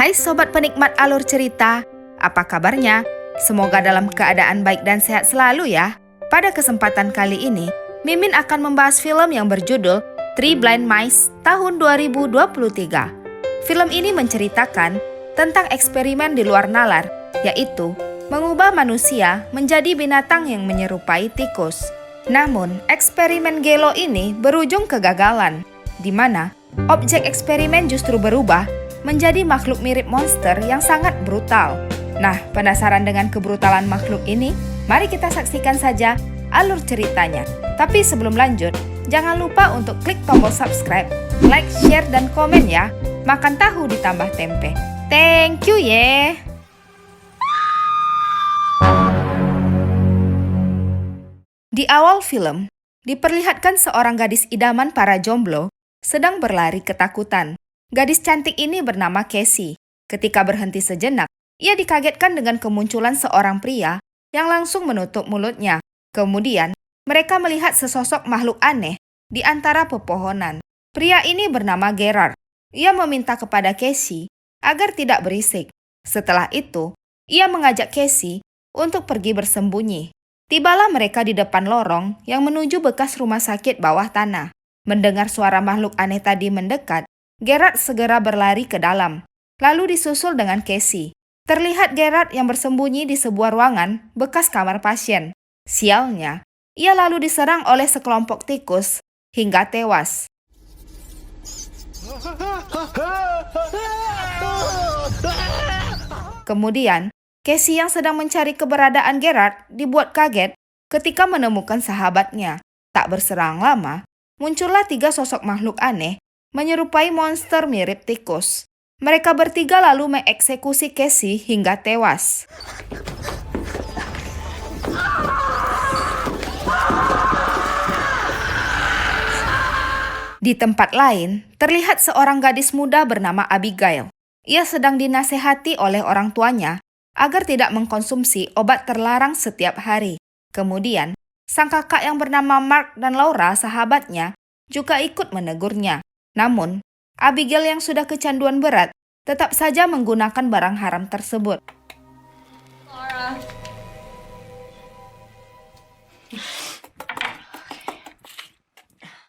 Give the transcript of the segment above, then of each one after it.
Hai sobat penikmat alur cerita, apa kabarnya? Semoga dalam keadaan baik dan sehat selalu ya. Pada kesempatan kali ini, Mimin akan membahas film yang berjudul Three Blind Mice tahun 2023. Film ini menceritakan tentang eksperimen di luar nalar, yaitu mengubah manusia menjadi binatang yang menyerupai tikus. Namun, eksperimen gelo ini berujung kegagalan, di mana objek eksperimen justru berubah menjadi makhluk mirip monster yang sangat brutal. Nah, penasaran dengan kebrutalan makhluk ini? Mari kita saksikan saja alur ceritanya. Tapi sebelum lanjut, jangan lupa untuk klik tombol subscribe, like, share, dan komen ya. Makan tahu ditambah tempe. Thank you ye. Di awal film, diperlihatkan seorang gadis idaman para jomblo sedang berlari ketakutan. Gadis cantik ini bernama Casey. Ketika berhenti sejenak, ia dikagetkan dengan kemunculan seorang pria yang langsung menutup mulutnya. Kemudian, mereka melihat sesosok makhluk aneh di antara pepohonan. Pria ini bernama Gerard. Ia meminta kepada Casey agar tidak berisik. Setelah itu, ia mengajak Casey untuk pergi bersembunyi. Tibalah mereka di depan lorong yang menuju bekas rumah sakit bawah tanah. Mendengar suara makhluk aneh tadi mendekat, Gerard segera berlari ke dalam, lalu disusul dengan Casey. Terlihat Gerard yang bersembunyi di sebuah ruangan bekas kamar pasien. Sialnya, ia lalu diserang oleh sekelompok tikus hingga tewas. Kemudian, Casey yang sedang mencari keberadaan Gerard dibuat kaget ketika menemukan sahabatnya. Tak berserang lama, muncullah 3 sosok makhluk aneh menyerupai monster mirip tikus. Mereka bertiga lalu mengeksekusi Casey hingga tewas. Di tempat lain, terlihat seorang gadis muda bernama Abigail. Ia sedang dinasehati oleh orang tuanya agar tidak mengkonsumsi obat terlarang setiap hari. Kemudian, sang kakak yang bernama Mark dan Laura, sahabatnya, juga ikut menegurnya. Namun, Abigail yang sudah kecanduan berat tetap saja menggunakan barang haram tersebut. Laura.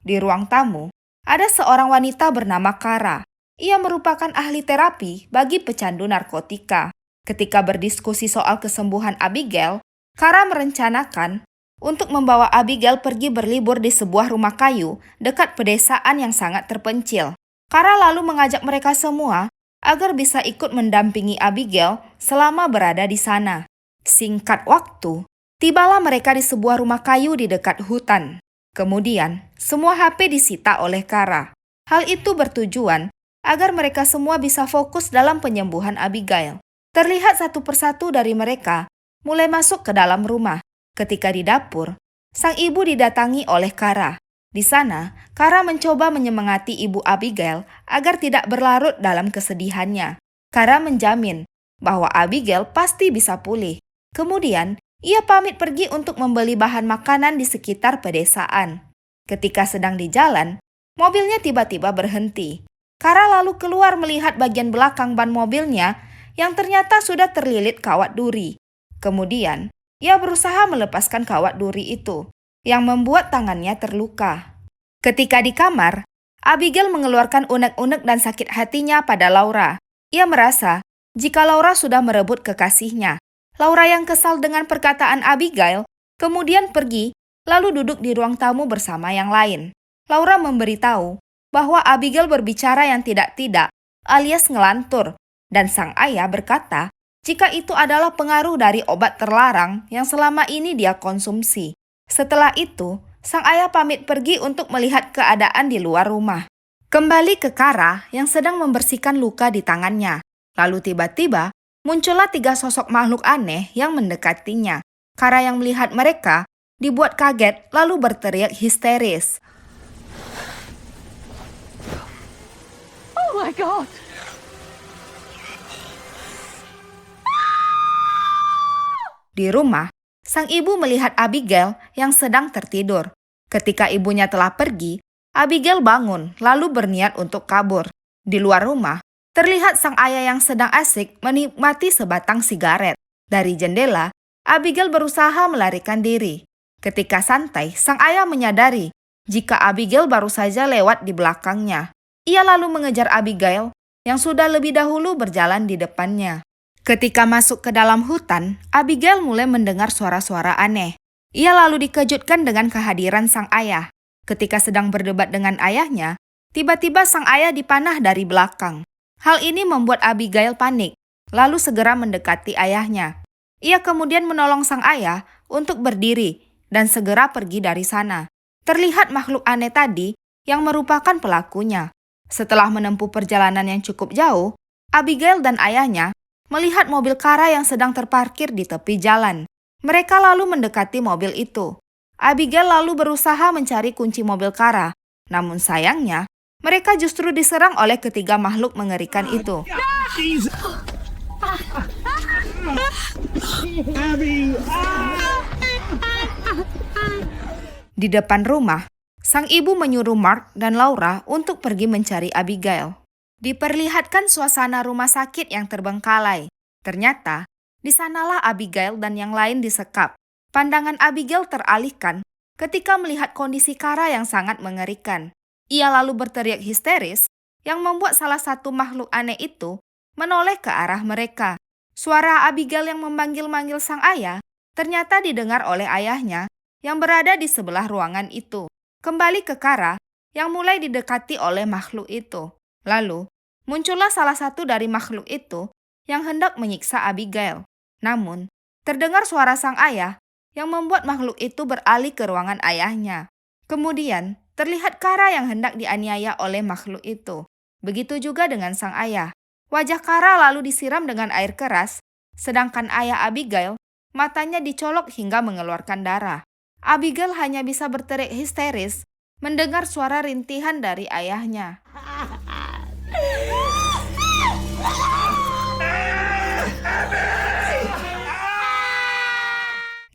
Di ruang tamu, ada seorang wanita bernama Kara. Ia merupakan ahli terapi bagi pecandu narkotika. Ketika berdiskusi soal kesembuhan Abigail, Kara merencanakan untuk membawa Abigail pergi berlibur di sebuah rumah kayu dekat pedesaan yang sangat terpencil. Kara lalu mengajak mereka semua agar bisa ikut mendampingi Abigail selama berada di sana. Singkat waktu, tibalah mereka di sebuah rumah kayu di dekat hutan. Kemudian, semua HP disita oleh Kara. Hal itu bertujuan agar mereka semua bisa fokus dalam penyembuhan Abigail. Terlihat satu persatu dari mereka mulai masuk ke dalam rumah. Ketika di dapur, sang ibu didatangi oleh Kara. Di sana, Kara mencoba menyemangati ibu Abigail agar tidak berlarut dalam kesedihannya. Kara menjamin bahwa Abigail pasti bisa pulih. Kemudian, ia pamit pergi untuk membeli bahan makanan di sekitar pedesaan. Ketika sedang di jalan, mobilnya tiba-tiba berhenti. Kara lalu keluar melihat bagian belakang ban mobilnya yang ternyata sudah terlilit kawat duri. Kemudian, ia berusaha melepaskan kawat duri itu, yang membuat tangannya terluka. Ketika di kamar, Abigail mengeluarkan unek-unek dan sakit hatinya pada Laura. Ia merasa jika Laura sudah merebut kekasihnya. Laura yang kesal dengan perkataan Abigail, kemudian pergi, lalu duduk di ruang tamu bersama yang lain. Laura memberitahu bahwa Abigail berbicara yang tidak-tidak, alias ngelantur, dan sang ayah berkata, jika itu adalah pengaruh dari obat terlarang yang selama ini dia konsumsi. Setelah itu, sang ayah pamit pergi untuk melihat keadaan di luar rumah. Kembali ke Kara yang sedang membersihkan luka di tangannya. Lalu tiba-tiba, muncullah 3 sosok makhluk aneh yang mendekatinya. Kara yang melihat mereka dibuat kaget lalu berteriak histeris. Oh my God. Di rumah, sang ibu melihat Abigail yang sedang tertidur. Ketika ibunya telah pergi, Abigail bangun lalu berniat untuk kabur. Di luar rumah, Terlihat sang ayah yang sedang asik menikmati sebatang sigaret. Dari jendela, Abigail berusaha melarikan diri. Ketika santai, sang ayah menyadari jika Abigail baru saja lewat di belakangnya. Ia lalu mengejar Abigail yang sudah lebih dahulu berjalan di depannya. Ketika masuk ke dalam hutan, Abigail mulai mendengar suara-suara aneh. Ia lalu dikejutkan dengan kehadiran sang ayah. Ketika sedang berdebat dengan ayahnya, tiba-tiba sang ayah dipanah dari belakang. Hal ini membuat Abigail panik, lalu segera mendekati ayahnya. Ia kemudian menolong sang ayah untuk berdiri dan segera pergi dari sana. Terlihat makhluk aneh tadi yang merupakan pelakunya. Setelah menempuh perjalanan yang cukup jauh, Abigail dan ayahnya melihat mobil Kara yang sedang terparkir di tepi jalan. Mereka lalu mendekati mobil itu. Abigail lalu berusaha mencari kunci mobil Kara. Namun sayangnya, mereka justru diserang oleh ketiga makhluk mengerikan itu. Di depan rumah, sang ibu menyuruh Mark dan Laura untuk pergi mencari Abigail. Diperlihatkan suasana rumah sakit yang terbengkalai. Ternyata, di sanalah Abigail dan yang lain disekap. Pandangan Abigail teralihkan ketika melihat kondisi Kara yang sangat mengerikan. Ia lalu berteriak histeris yang membuat salah satu makhluk aneh itu menoleh ke arah mereka. Suara Abigail yang memanggil-manggil sang ayah ternyata didengar oleh ayahnya yang berada di sebelah ruangan itu. Kembali ke Kara yang mulai didekati oleh makhluk itu. Lalu, muncullah salah satu dari makhluk itu yang hendak menyiksa Abigail. Namun, terdengar suara sang ayah yang membuat makhluk itu beralih ke ruangan ayahnya. Kemudian, terlihat Kara yang hendak dianiaya oleh makhluk itu. Begitu juga dengan sang ayah. Wajah Kara lalu disiram dengan air keras, sedangkan ayah Abigail, matanya dicolok hingga mengeluarkan darah. Abigail hanya bisa berteriak histeris mendengar suara rintihan dari ayahnya.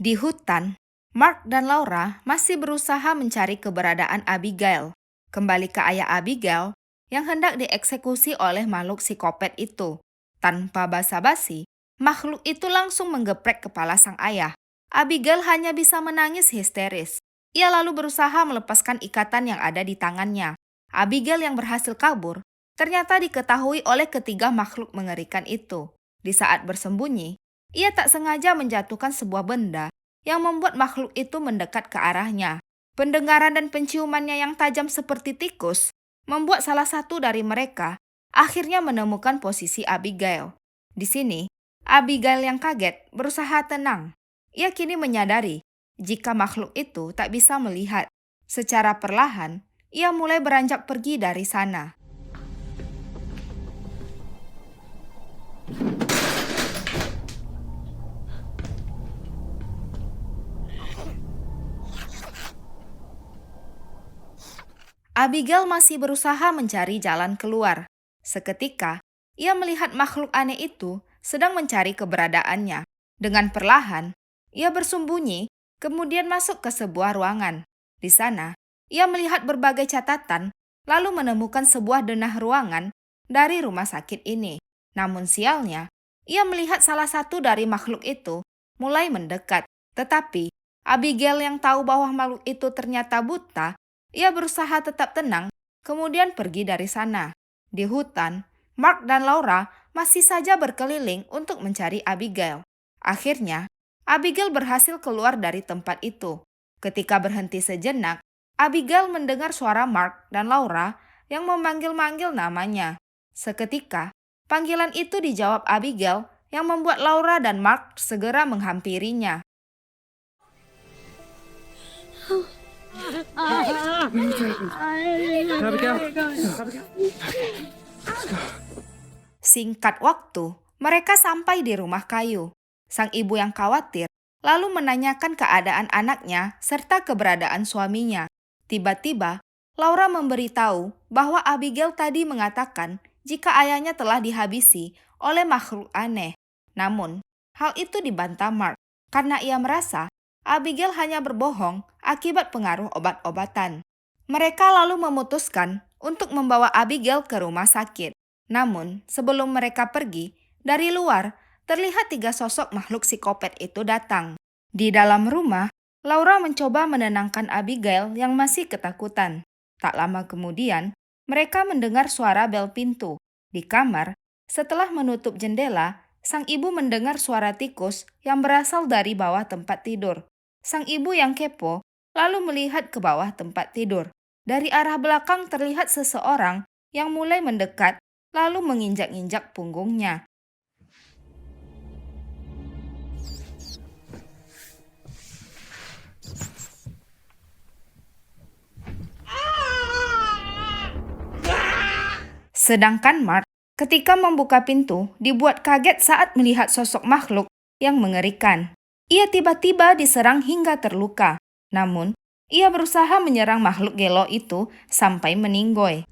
Di hutan, Mark dan Laura masih berusaha mencari keberadaan Abigail. Kembali ke ayah Abigail yang hendak dieksekusi oleh makhluk psikopat itu. Tanpa basa-basi, makhluk itu langsung menggeprek kepala sang ayah. Abigail hanya bisa menangis histeris. Ia lalu berusaha melepaskan ikatan yang ada di tangannya. Abigail yang berhasil kabur ternyata diketahui oleh ketiga makhluk mengerikan itu. Di saat bersembunyi, ia tak sengaja menjatuhkan sebuah benda yang membuat makhluk itu mendekat ke arahnya. Pendengaran dan penciumannya yang tajam seperti tikus membuat salah satu dari mereka akhirnya menemukan posisi Abigail. Di sini, Abigail yang kaget berusaha tenang. Ia kini menyadari jika makhluk itu tak bisa melihat. Secara perlahan, ia mulai beranjak pergi dari sana. Abigail masih berusaha mencari jalan keluar. Seketika, ia melihat makhluk aneh itu sedang mencari keberadaannya. Dengan perlahan, ia bersembunyi, kemudian masuk ke sebuah ruangan. Di sana, ia melihat berbagai catatan, lalu menemukan sebuah denah ruangan dari rumah sakit ini. Namun sialnya, ia melihat salah satu dari makhluk itu mulai mendekat. Tetapi, Abigail yang tahu bahwa makhluk itu ternyata buta, ia berusaha tetap tenang, kemudian pergi dari sana. Di hutan, Mark dan Laura masih saja berkeliling untuk mencari Abigail. Akhirnya, Abigail berhasil keluar dari tempat itu. Ketika berhenti sejenak, Abigail mendengar suara Mark dan Laura yang memanggil-manggil namanya. Seketika, panggilan itu dijawab Abigail yang membuat Laura dan Mark segera menghampirinya. Singkat waktu, mereka sampai di rumah kayu. Sang ibu yang khawatir lalu menanyakan keadaan anaknya serta keberadaan suaminya. Tiba-tiba, Laura memberitahu bahwa Abigail tadi mengatakan jika ayahnya telah dihabisi oleh makhluk aneh. Namun, hal itu dibantah Mark karena ia merasa Abigail hanya berbohong akibat pengaruh obat-obatan. Mereka lalu memutuskan untuk membawa Abigail ke rumah sakit. Namun, sebelum mereka pergi, dari luar terlihat 3 sosok makhluk psikopat itu datang. Di dalam rumah, Laura mencoba menenangkan Abigail yang masih ketakutan. Tak lama kemudian, mereka mendengar suara bel pintu. Di kamar, setelah menutup jendela, sang ibu mendengar suara tikus yang berasal dari bawah tempat tidur. Sang ibu yang kepo lalu melihat ke bawah tempat tidur. Dari arah belakang terlihat seseorang yang mulai mendekat lalu menginjak-injak punggungnya. Sedangkan Mark, ketika membuka pintu, dibuat kaget saat melihat sosok makhluk yang mengerikan. Ia tiba-tiba diserang hingga terluka. Namun, ia berusaha menyerang makhluk gelo itu sampai meninggoy.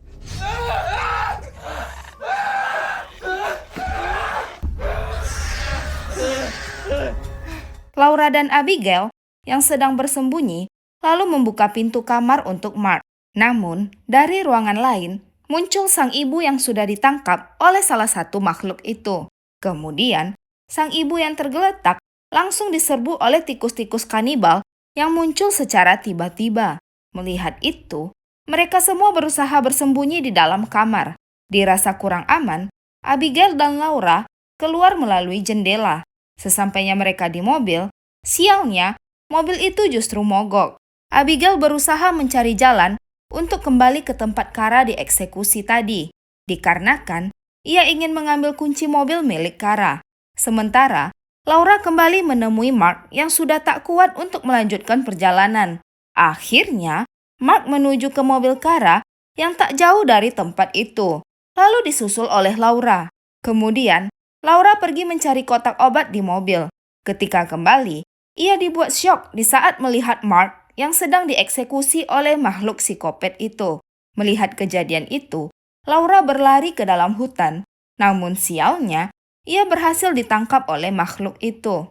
Laura dan Abigail yang sedang bersembunyi lalu membuka pintu kamar untuk Mark. Namun, dari ruangan lain muncul sang ibu yang sudah ditangkap oleh salah satu makhluk itu. Kemudian, sang ibu yang tergeletak langsung diserbu oleh tikus-tikus kanibal yang muncul secara tiba-tiba. Melihat itu, mereka semua berusaha bersembunyi di dalam kamar. Dirasa kurang aman, Abigail dan Laura keluar melalui jendela. Sesampainya mereka di mobil, sialnya, mobil itu justru mogok. Abigail berusaha mencari jalan untuk kembali ke tempat Kara dieksekusi tadi, dikarenakan ia ingin mengambil kunci mobil milik Kara. Sementara, Laura kembali menemui Mark yang sudah tak kuat untuk melanjutkan perjalanan. Akhirnya, Mark menuju ke mobil Kara yang tak jauh dari tempat itu, lalu disusul oleh Laura. Kemudian, Laura pergi mencari kotak obat di mobil. Ketika kembali, ia dibuat syok di saat melihat Mark yang sedang dieksekusi oleh makhluk psikopat itu. Melihat kejadian itu, Laura berlari ke dalam hutan. Namun sialnya, ia berhasil ditangkap oleh makhluk itu.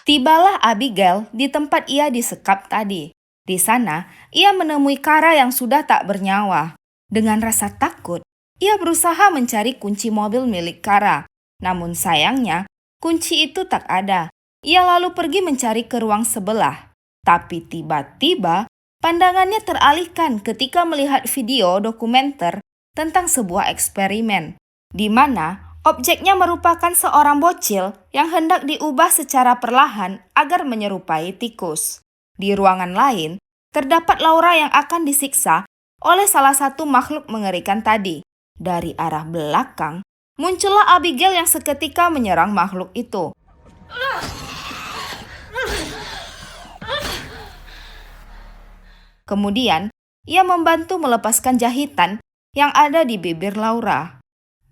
Tibalah Abigail di tempat ia disekap tadi. Di sana, ia menemui Kara yang sudah tak bernyawa. Dengan rasa takut, ia berusaha mencari kunci mobil milik Kara. Namun sayangnya, kunci itu tak ada. Ia lalu pergi mencari ke ruang sebelah. Tapi tiba-tiba, pandangannya teralihkan ketika melihat video dokumenter tentang sebuah eksperimen, di mana objeknya merupakan seorang bocil yang hendak diubah secara perlahan agar menyerupai tikus. Di ruangan lain, terdapat Laura yang akan disiksa oleh salah satu makhluk mengerikan tadi. Dari arah belakang, muncullah Abigail yang seketika menyerang makhluk itu. Kemudian, ia membantu melepaskan jahitan yang ada di bibir Laura.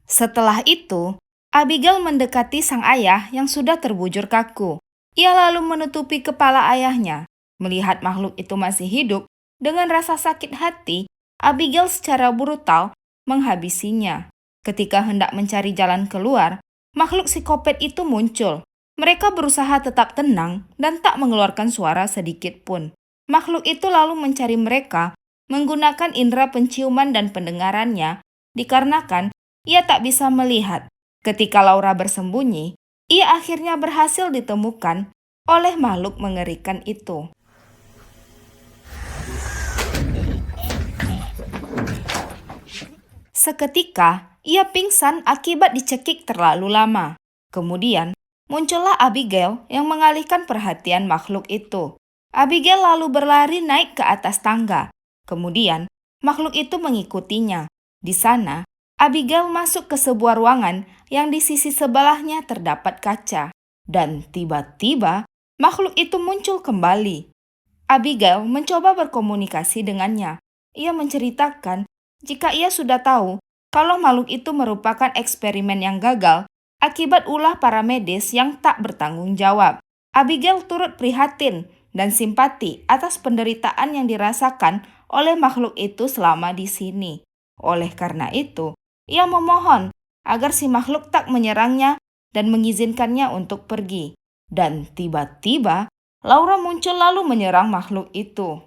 Setelah itu, Abigail mendekati sang ayah yang sudah terbujur kaku. Ia lalu menutupi kepala ayahnya. Melihat makhluk itu masih hidup, dengan rasa sakit hati, Abigail secara brutal menghabisinya. Ketika hendak mencari jalan keluar, makhluk psikopat itu muncul. Mereka berusaha tetap tenang dan tak mengeluarkan suara sedikit pun. Makhluk itu lalu mencari mereka menggunakan indera penciuman dan pendengarannya, dikarenakan ia tak bisa melihat. Ketika Laura bersembunyi, ia akhirnya berhasil ditemukan oleh makhluk mengerikan itu. Seketika, ia pingsan akibat dicekik terlalu lama. Kemudian, muncullah Abigail yang mengalihkan perhatian makhluk itu. Abigail lalu berlari naik ke atas tangga. Kemudian, makhluk itu mengikutinya. Di sana, Abigail masuk ke sebuah ruangan yang di sisi sebelahnya terdapat kaca. Dan tiba-tiba, makhluk itu muncul kembali. Abigail mencoba berkomunikasi dengannya. Ia menceritakan jika ia sudah tahu kalau makhluk itu merupakan eksperimen yang gagal akibat ulah para medis yang tak bertanggung jawab. Abigail turut prihatin dan simpati atas penderitaan yang dirasakan oleh makhluk itu selama di sini. Oleh karena itu, ia memohon agar si makhluk tak menyerangnya dan mengizinkannya untuk pergi. Dan tiba-tiba, Laura muncul lalu menyerang makhluk itu.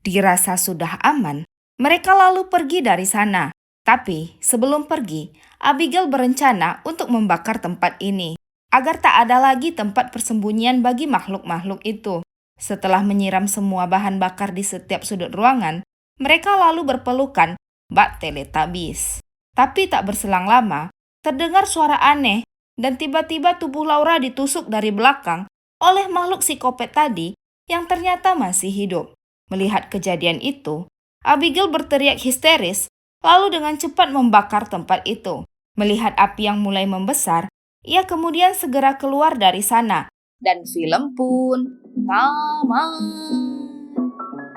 Dirasa sudah aman, mereka lalu pergi dari sana. Tapi sebelum pergi, Abigail berencana untuk membakar tempat ini agar tak ada lagi tempat persembunyian bagi makhluk-makhluk itu. Setelah menyiram semua bahan bakar di setiap sudut ruangan, mereka lalu berpelukan bak Teletubbies. Tapi tak berselang lama, terdengar suara aneh dan tiba-tiba tubuh Laura ditusuk dari belakang oleh makhluk psikopat tadi yang ternyata masih hidup. Melihat kejadian itu, Abigail berteriak histeris lalu dengan cepat membakar tempat itu. Melihat api yang mulai membesar, ia kemudian segera keluar dari sana. Dan film pun tamat.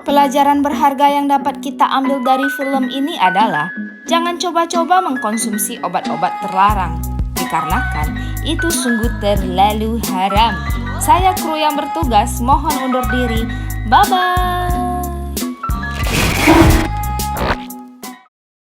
Pelajaran berharga yang dapat kita ambil dari film ini adalah jangan coba-coba mengkonsumsi obat-obat terlarang, dikarenakan itu sungguh terlalu haram. Saya kru yang bertugas mohon undur diri. Bye-bye.